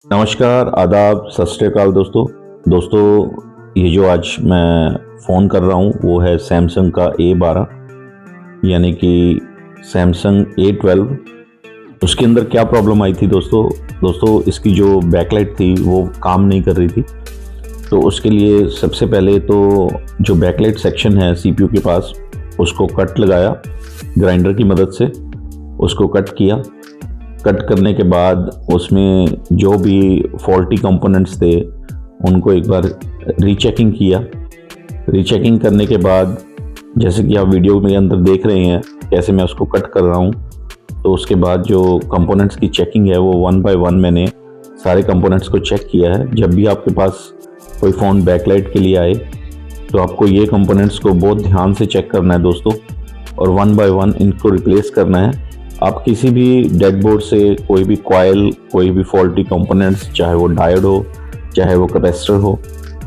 नमस्कार, आदाब, सत श्री अकाल दोस्तों। दोस्तों, ये जो आज मैं फ़ोन कर रहा हूँ वो है सैमसंग का A12 यानी कि सैमसंग A12। उसके अंदर क्या प्रॉब्लम आई थी दोस्तों इसकी जो बैकलाइट थी वो काम नहीं कर रही थी। तो उसके लिए सबसे पहले तो जो बैकलाइट सेक्शन है सीपीयू के पास उसको कट लगाया ग्राइंडर की मदद से, उसको कट किया। कट करने के बाद उसमें जो भी फॉल्टी कंपोनेंट्स थे उनको एक बार रीचेकिंग किया। रीचेकिंग करने के बाद जैसे कि आप वीडियो में अंदर देख रहे हैं कैसे मैं उसको कट कर रहा हूँ, तो उसके बाद जो कंपोनेंट्स की चेकिंग है वो वन बाय वन मैंने सारे कंपोनेंट्स को चेक किया है। जब भी आपके पास कोई फ़ोन बैकलाइट के लिए आए तो आपको ये कंपोनेंट्स को बहुत ध्यान से चेक करना है दोस्तों, और वन बाय वन इनको रिप्लेस करना है। आप किसी भी डेड बोर्ड से कोई भी कॉइल, कोई भी फॉल्टी कंपोनेंट्स, चाहे वो डायोड हो चाहे वो कैपेसिटर हो,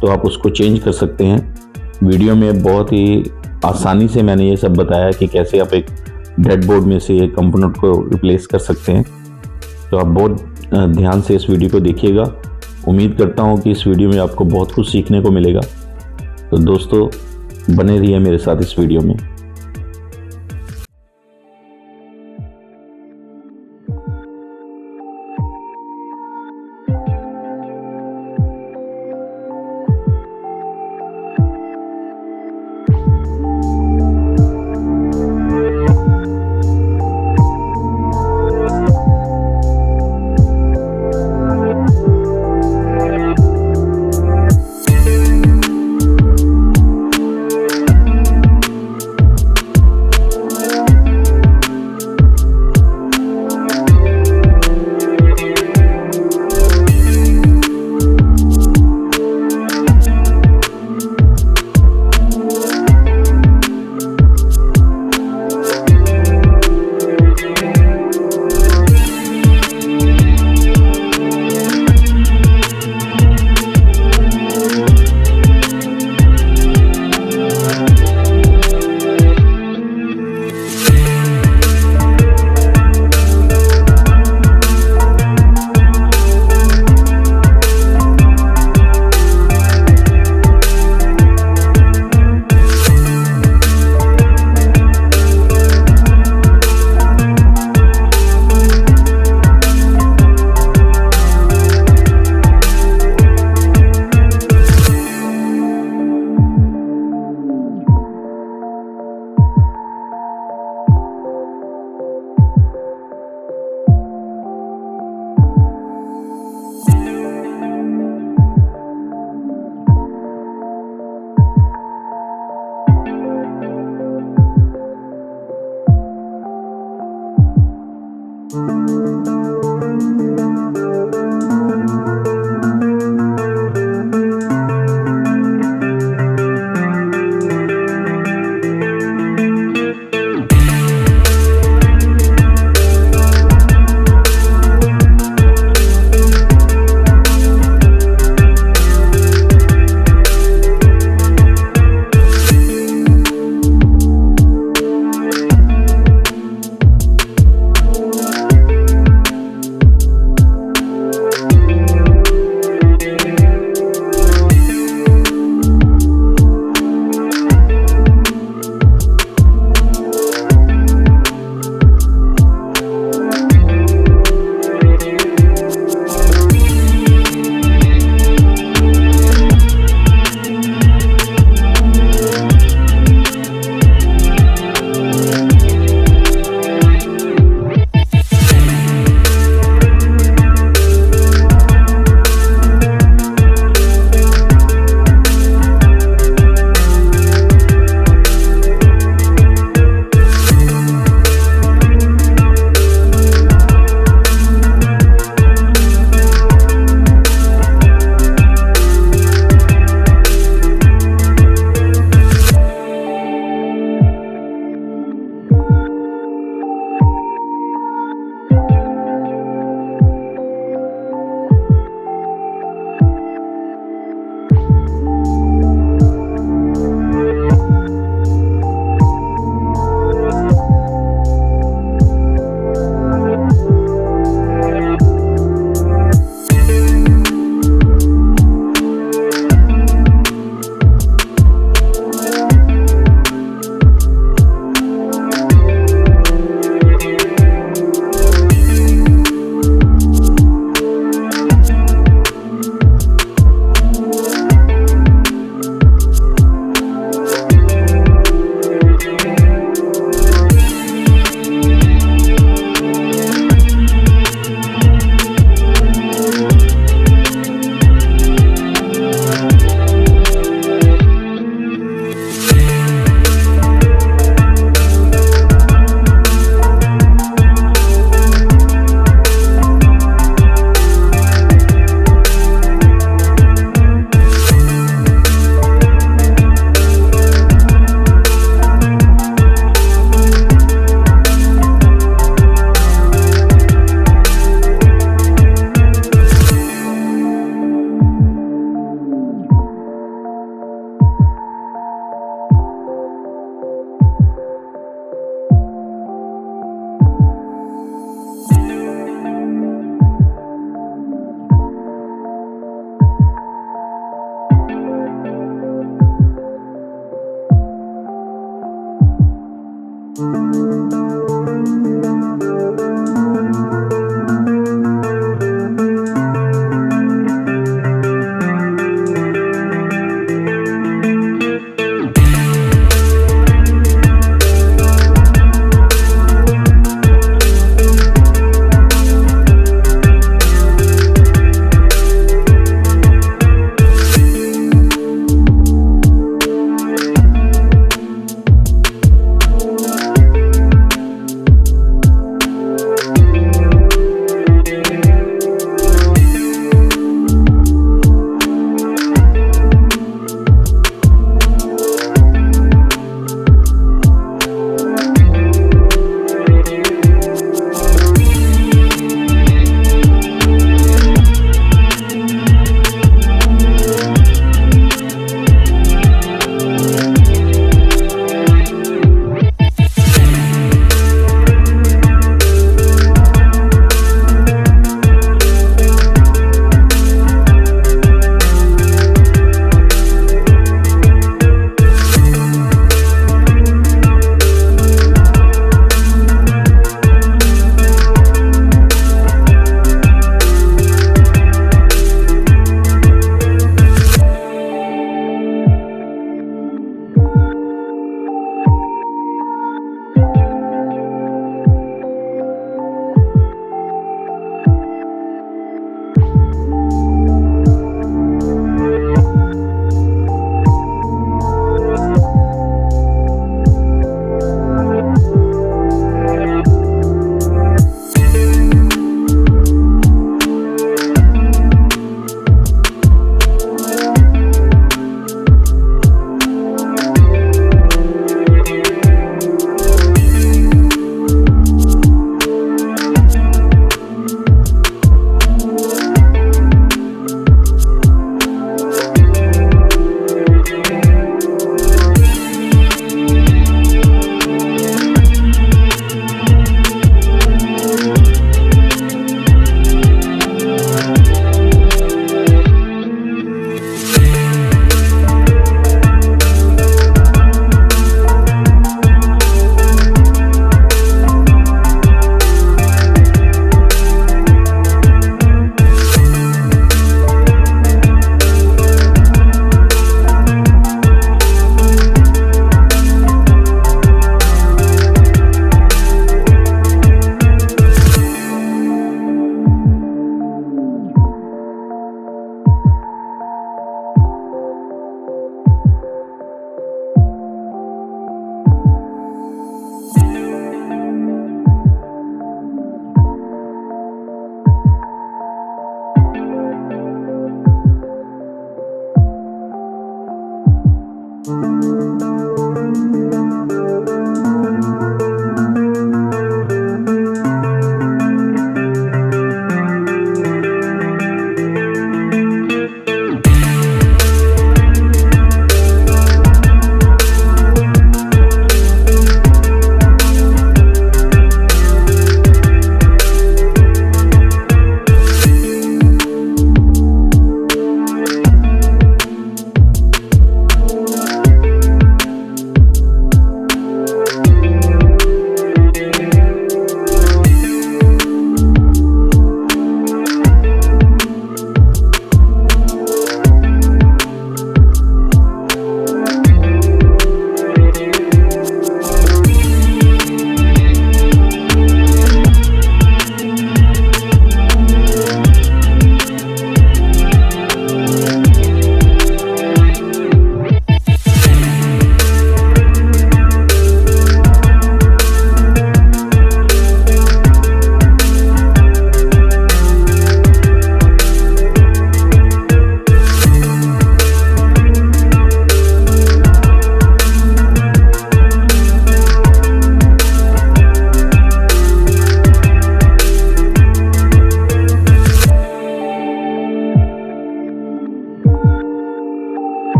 तो आप उसको चेंज कर सकते हैं। वीडियो में बहुत ही आसानी से मैंने ये सब बताया कि कैसे आप एक डेड बोर्ड में से एक कंपोनेंट को रिप्लेस कर सकते हैं। तो आप बहुत ध्यान से इस वीडियो को देखिएगा। उम्मीद करता हूँ कि इस वीडियो में आपको बहुत कुछ सीखने को मिलेगा। तो दोस्तों, बने रहिए मेरे साथ इस वीडियो में।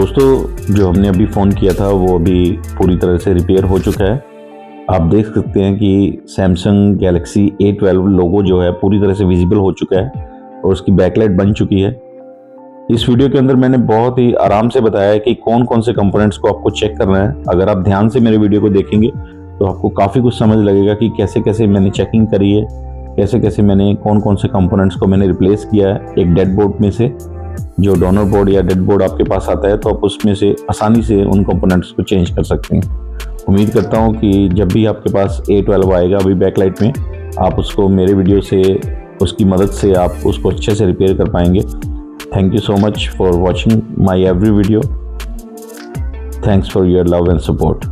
दोस्तों जो हमने अभी फ़ोन किया था वो अभी पूरी तरह से रिपेयर हो चुका है। आप देख सकते हैं कि सैमसंग गैलेक्सी A12 लोगो जो है पूरी तरह से विजिबल हो चुका है और उसकी बैकलाइट बन चुकी है। इस वीडियो के अंदर मैंने बहुत ही आराम से बताया है कि कौन कौन से कंपोनेंट्स को आपको चेक करना है। अगर आप ध्यान से मेरे वीडियो को देखेंगे तो आपको काफ़ी कुछ समझ लगेगा कि कैसे कैसे मैंने चेकिंग करी है, कैसे कैसे मैंने कौन कौन से कंपोनेंट्स को मैंने रिप्लेस किया है एक डेड बोर्ड में से। जो डोनर बोर्ड या डेड बोर्ड आपके पास आता है तो आप उसमें से आसानी से उन कंपोनेंट्स को चेंज कर सकते हैं। उम्मीद करता हूँ कि जब भी आपके पास A12 आएगा अभी बैकलाइट में, आप उसको मेरे वीडियो से, उसकी मदद से आप उसको अच्छे से रिपेयर कर पाएंगे। Thank you so much for watching my every video. Thanks for your love and support.